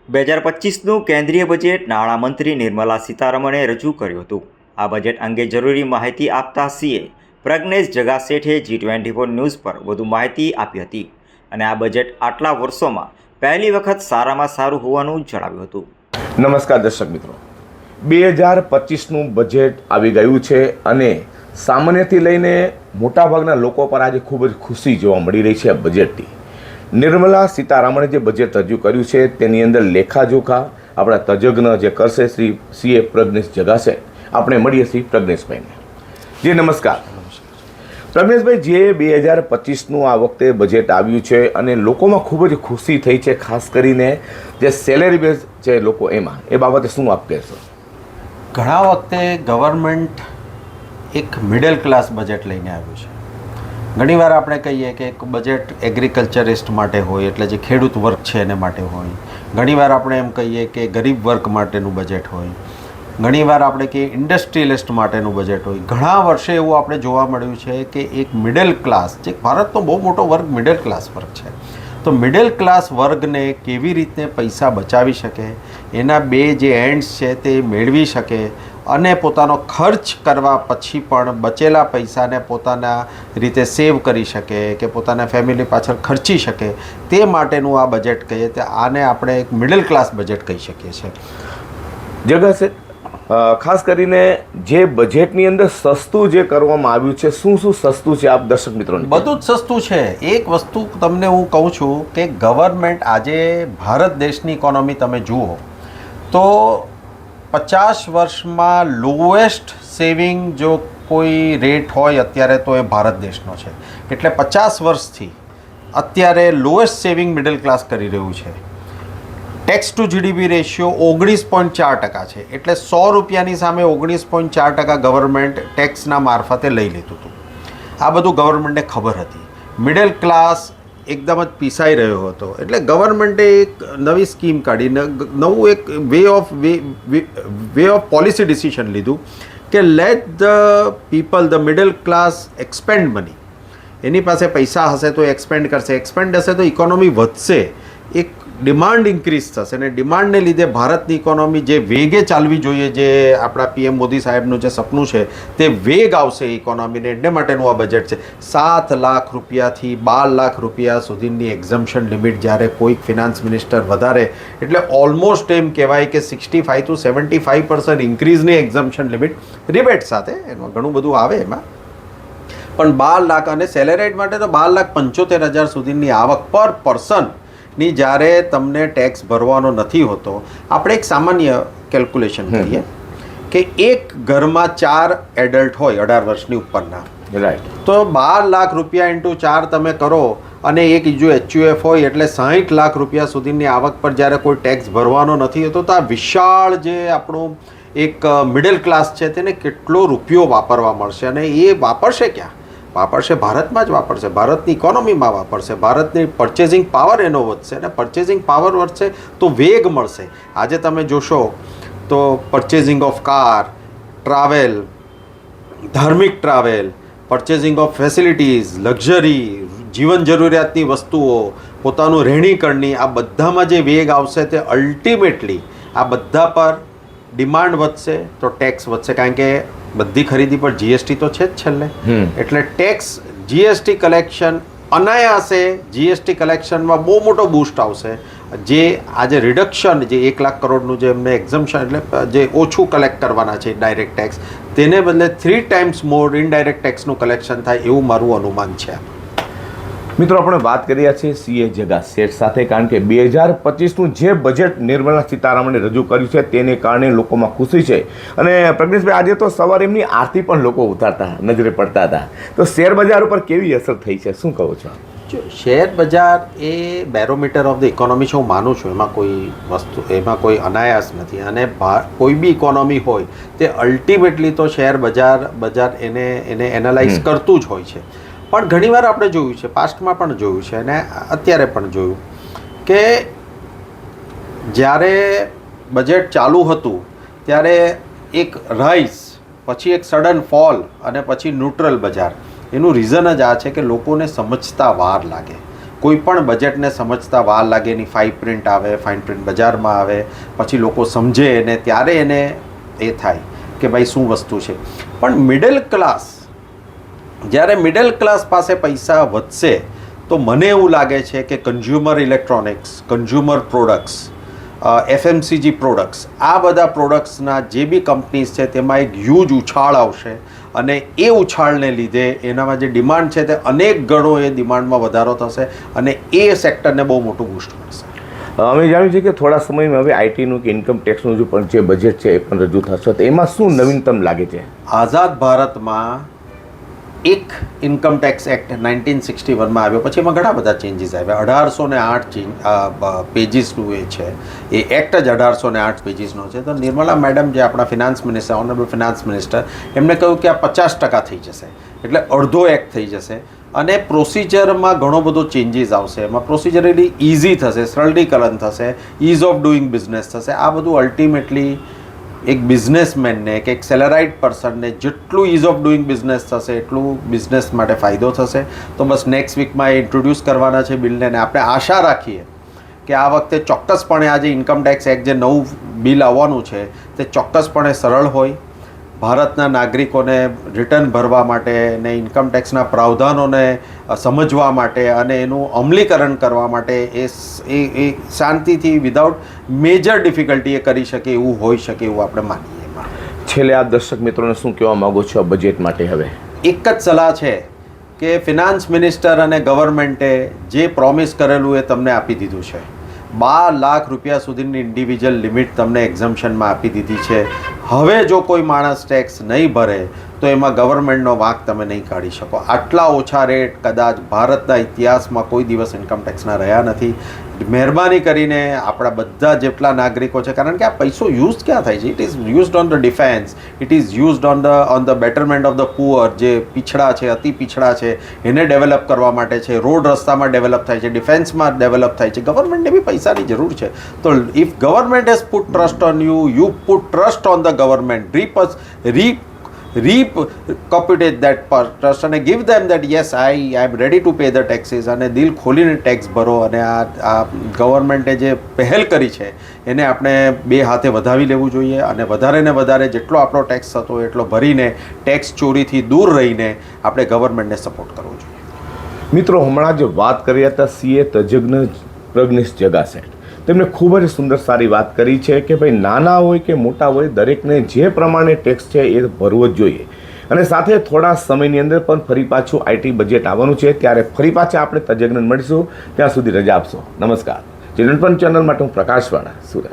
2025નું કેન્દ્રીય બજેટ નાણામંત્રી નિર્મલા સીતારમણે રજૂ કર્યું હતું। આ બજેટ અંગે જરૂરી માહિતી આપતા સીએ પ્રજ્ઞેશ જગાસેઠે G24 ન્યૂઝ પર વધુ માહિતી આપી હતી અને આ બજેટ આટલા વર્ષોમાં પહેલી વખત સારામાં સારું હોવાનું જણાવ્યું હતું। નમસ્કાર દર્શક મિત્રો, 2025નું બજેટ આવી ગયું છે અને સામાન્યથી લઈને મોટાભાગના લોકો પર આજે ખૂબ જ ખુશી જોવા મળી રહી છે। આ બજેટથી નિર્મલા સીતારમણે જે બજેટ રજૂ કર્યું છે તેની અંદર લેખાજોખા આપણા તજજ્ઞ જે કરશે શ્રી સીએ પ્રજ્ઞેશ જગાસેઠ, આપણે મળીએ છીએ પ્રજ્ઞેશભાઈને। જી નમસ્કાર પ્રજ્ઞેશભાઈ, જે 2025નું આ વખતે બજેટ આવ્યું છે અને લોકોમાં ખૂબ જ ખુશી થઈ છે, ખાસ કરીને જે સેલેરી બેઝ છે લોકો એમાં, એ બાબતે શું આપ કહેશો? ઘણા વખતે ગવર્મેન્ટ એક મિડલ ક્લાસ બજેટ લઈને આવ્યું છે। ઘણીવાર આપણે કહીએ કે એક બજેટ એગ્રીકલ્ચરિસ્ટ માટે હોય, એટલે જે ખેડૂત વર્ગ છે એને માટે હોય। ઘણીવાર આપણે એમ કહીએ કે ગરીબ વર્ગ માટેનું બજેટ હોય, ઘણીવાર આપણે કહીએ ઇન્ડસ્ટ્રીયલિસ્ટ માટેનું બજેટ હોય। ઘણા વર્ષે એવું આપણે જોવા મળ્યું છે કે એક મિડલ ક્લાસ, જે ભારતનો બહુ મોટો વર્ગ મિડલ ક્લાસ વર્ગ છે, તો મિડલ ક્લાસ વર્ગને કેવી રીતે પૈસા બચાવી શકે, એના બે જે એન્ડ્સ છે તે મેળવી શકે અને પોતાનો ખર્ચ કરવા પછી પણ બચેલા પૈસાને પોતાના રીતે સેવ કરી શકે કે પોતાના ફેમિલી પાછળ ખર્ચી શકે, તે માટેનું આ બજેટ કહીએ તો આને આપણે એક મિડલ ક્લાસ બજેટ કહી શકીએ છીએ। જગાસેઠ, ખાસ કરીને જે બજેટની અંદર સસ્તું જે કરવામાં આવ્યું છે, શું શું સસ્તું છે આપ દર્શક મિત્રોને? બધું જ સસ્તું છે। એક વસ્તુ તમને હું કહું છું કે ગવર્મેન્ટ આજે ભારત દેશની ઇકોનોમી તમે જુઓ તો 50 વર્ષમાં લોએસ્ટ સેવિંગ જો કોઈ રેટ હોય અત્યારે તો એ ભારત દેશનો છે। એટલે 50 વર્ષથી અત્યારે લોએસ્ટ સેવિંગ મિડલ ક્લાસ કરી રહ્યું છે। ટેક્સ ટુ જીડીપી રેશિયો 19.4% છે, એટલે 100 રૂપિયાની સામે 19.4% ગવર્મેન્ટ ટેક્સના મારફતે લઈ લેતું હતું। આ બધું ગવર્મેન્ટને ખબર હતી। મિડલ ક્લાસ એકદમ જ પીસાઈ રહ્યો હતો, એટલે ગવર્મેન્ટે એક નવી સ્કીમ કાઢી, નવું એક વે ઓફ પોલિસી ડિસિઝન લીધું કે let the people, the middle class expand money. એની પાસે પૈસા હશે તો એક્સપેન્ડ કરશે, એક્સપેન્ડ હશે તો ઇકોનોમી વધશે, એક ડિમાન્ડ ઇન્ક્રીઝ થશે અને ડિમાન્ડને લીધે ભારતની ઇકોનોમી જે વેગે ચાલવી જોઈએ, જે આપણા પીએમ મોદી સાહેબનું જે સપનું છે તે વેગ આવશે ઇકોનોમીને, એટલે માટેનું આ બજેટ છે। 7 લાખ રૂપિયાથી 12 લાખ રૂપિયા સુધીની એક્ઝમ્પશન લિમિટ જ્યારે કોઈક ફિનાન્સ મિનિસ્ટર વધારે, એટલે ઓલમોસ્ટ એમ કહેવાય કે 65 to 75% ઇન્ક્રીઝની એક્ઝમ્પશન લિમિટ રિબેટ સાથે, એમાં ઘણું બધું આવે એમાં, પણ 12 લાખ અને સેલેરાઇડ માટે તો 12,75,000 સુધીની આવક પર પર્સન ની જ્યારે તમને ટેક્સ ભરવાનો નથી હોતો। આપણે એક સામાન્ય કેલ્ક્યુલેશન કરીએ કે એક ઘરમાં 4 એડલ્ટ હોય 18 વર્ષની ઉપરના, રાઈટ, તો 12 લાખ રૂપિયા ઇન્ટુ 4 તમે કરો અને એક જો HUF હોય એટલે 60 લાખ રૂપિયા સુધીની આવક પર જ્યારે કોઈ ટેક્સ ભરવાનો નથી હોતો, તો આ વિશાળ જે આપણું એક મિડલ ક્લાસ છે તેને કેટલો રૂપિયો વાપરવા મળશે, અને એ વાપરશે ક્યાં? વાપરશે ભારતમાં જ વાપરશે, ભારતની ઇકોનોમીમાં વાપરશે, ભારતની પરચેઝિંગ પાવર એનો વધશે, અને પરચેઝિંગ પાવર વધશે તો વેગ મળશે। આજે તમે જોશો તો પરચેઝિંગ ઓફ કાર, ટ્રાવેલ, ધાર્મિક travel, purchasing of facilities, luxury, જીવન જરૂરિયાતની વસ્તુઓ, પોતાનું રહેણીકરણી, આ બધામાં જે વેગ આવશે તે અલ્ટિમેટલી આ બધા પર ડિમાન્ડ વધશે તો ટેક્સ વધશે, કારણ કે બધી ખરીદી પર જીએસટી તો છે જ છેલ્લે, એટલે ટેક્સ જીએસટી કલેક્શન અનાયાસે જીએસટી કલેક્શનમાં બહુ મોટો બૂસ્ટ આવશે। જે આજે રિડક્શન, જે 1 લાખ કરોડનું જે એમને એક્ઝમ્પશન, એટલે જે ઓછું કલેક્ટ કરવાના છે ડાયરેક્ટ ટેક્સ, તેને બદલે 3 times મોર ઇનડાયરેક્ટ ટેક્સનું કલેક્શન થાય એવું મારું અનુમાન છે। મિત્રો, આપણે વાત કરી રહ્યા છીએ સીએ જગાસેઠ સાથે, કારણ કે 2025નું જે બજેટ નિર્મલા સીતારમણે રજૂ કર્યું છે તેને કારણે લોકોમાં ખુશી છે। અને પ્રજ્ઞેશભાઈ, આજે તો સવારે એમની આરતી પણ લોકો ઉતારતા નજરે પડતા હતા, તો શેર બજાર ઉપર કેવી અસર થઈ છે, શું કહો છો? શેર બજાર એ બેરોમીટર ઓફ ધ ઇકોનોમી છે, હું માનું છું, એમાં કોઈ વસ્તુ, એમાં કોઈ અનાયાસ નથી, અને કોઈ બી ઇકોનોમી હોય તે અલ્ટિમેટલી તો શેર બજાર એને એનાલાઇઝ કરતું જ હોય છે। પણ ઘણીવાર આપણે જોયું છે, પાસ્ટમાં પણ જોયું છે અને અત્યારે પણ જોયું કે જ્યારે બજેટ ચાલુ હતું ત્યારે એક રાઇઝ, પછી એક સડન ફોલ અને પછી ન્યુટ્રલ બજાર। એનું રીઝન જ આ છે કે લોકોને સમજતા વાર લાગે। કોઈ પણ બજેટને સમજતા વાર લાગે, એની ફાઇન પ્રિન્ટ આવે, ફાઇન પ્રિન્ટ બજારમાં આવે, પછી લોકો સમજે અને ત્યારે એને એ થાય કે ભાઈ શું વસ્તુ છે. પણ મિડલ ક્લાસ, જ્યારે મિડલ ક્લાસ પાસે પૈસા વધશે તો મને એવું લાગે છે કે consumer electronics, consumer products, FMCG products, આ બધા પ્રોડક્ટ્સના જે બી કંપનીઝ છે તેમાં એક હ્યુજ ઉછાળ આવશે અને એ ઉછાળને લીધે એનામાં જે ડિમાન્ડ છે તે અનેક ગણો એ ડિમાન્ડમાં વધારો થશે અને એ સેક્ટરને બહુ મોટું બૂસ્ટ મળશે. અમે જાણ્યું છે કે થોડા સમયમાં હવે આઈટીનું કે ઇન્કમ ટેક્સનું જે બજેટ છે એ પણ રજૂ થશે, તો એમાં શું નવીનતમ લાગે છે? આઝાદ ભારતમાં એક ઇન્કમ ટેક્સ એક્ટ 1961માં આવ્યો, પછી એમાં ઘણા બધા ચેન્જીસ આવ્યા. 1808 પેજીસનું એ છે, એ એક્ટ જ 1808 પેજીસનો છે. તો નિર્મલા મેડમ જે આપણા finance minister, honourable finance minister, એમણે કહ્યું કે આ 50% થઈ જશે, એટલે અડધો એક્ટ થઈ જશે અને પ્રોસિજરમાં ઘણો બધો ચેન્જીસ આવશે. એમાં પ્રોસિજરલી ઇઝી થશે, સરળીકરણ થશે, ઇઝ ઓફ ડુઈંગ બિઝનેસ થશે. આ બધું અલ્ટિમેટલી એક બિઝનેસમેનને કે એક સેલેરાઇડ પર્સનને જેટલું ઇઝ ઓફ ડુઈંગ બિઝનેસ થશે એટલું બિઝનેસ માટે ફાયદો થશે. તો બસ નેક્સ્ટ વીકમાં એ ઇન્ટ્રોડ્યુસ કરવાના છે બિલને, અને આપણે આશા રાખીએ કે આ વખતે ચોક્કસપણે આ જે ઇન્કમ ટેક્સ એક્ટ જે નવું બિલ આવવાનું છે તે ચોક્કસપણે સરળ હોય, ભારતના નાગરિકોને રિટર્ન ભરવા માટે ને ઇન્કમ ટેક્સના પ્રાવધાનોને સમજવા માટે અને એનું અમલીકરણ કરવા માટે એ શાંતિથી વિધાઉટ મેજર ડિફિકલ્ટી એ કરી શકે એવું હોઈ શકે એવું આપણે માનીએ. એમાં છેલ્લે આપ દર્શક મિત્રોને શું કહેવા માગો છો બજેટ માટે? હવે એક જ સલાહ છે કે ફિનાન્સ મિનિસ્ટર અને ગવર્મેન્ટે જે પ્રોમિસ કરેલું એ તમને આપી દીધું છે. 12 લાખ રૂપિયા સુધીની ઇન્ડિવિજ્યુઅલ લિમિટ તમને એક્ઝમ્પશનમાં આપી દીધી છે. હવે જો કોઈ માણસ ટેક્સ નહીં ભરે તો એમાં ગવર્મેન્ટનો વાંક તમે નહીં કાઢી શકો. આટલા ઓછા રેટ કદાચ ભારતના ઇતિહાસમાં કોઈ દિવસ ઇન્કમ ટેક્સના રહ્યા નથી. મહેરબાની કરીને આપણા બધા જેટલા નાગરિકો છે, કારણ કે આ પૈસો યુઝ ક્યાં થાય છે? It is used on the defence, it is used on the betterment of the poor, જે પીછડા છે, અતિ પીછડા છે, એને ડેવલપ કરવા માટે છે. રોડ રસ્તામાં ડેવલપ થાય છે, ડિફેન્સમાં ડેવલપ થાય છે. ગવર્મેન્ટને બી પૈસાની જરૂર છે. તો if government has put trust on you, you put trust on the government, recomputate that trust and give them that yes, I am ready to pay the taxes, અને દિલ ખોલીને ટેક્સ ભરો. અને આ ગવર્મેન્ટે જે પહેલ કરી છે એને આપણે બે હાથે વધાવી લેવું જોઈએ અને વધારે ને વધારે જેટલો આપણો ટેક્સ થતો હોય એટલો ભરીને ટેક્સ ચોરીથી દૂર રહીને આપણે ગવર્મેન્ટને સપોર્ટ કરવો જોઈએ. મિત્રો, હમણાં જે વાત કરી હતા સીએ તજજ્ઞ પ્રજ્ઞેશ જગાસેઠ, તેમણે ખૂબ જ સુંદર સારી વાત કરી છે કે ભાઈ નાના હોય કે મોટા હોય દરેકને જે પ્રમાણે ટેક્સ છે એ ભરવો જ જોઈએ. અને સાથે થોડા સમયની અંદર પણ ફરી પાછું આઈટી બજેટ આવવાનું છે, ત્યારે ફરી પાછા આપણે તજજ્ઞ મળીશું. ત્યાં સુધી રજા આપશો. નમસ્કાર. ચિલ્ડ્રન ચેનલ માટે હું પ્રકાશ વાળા, સુરત.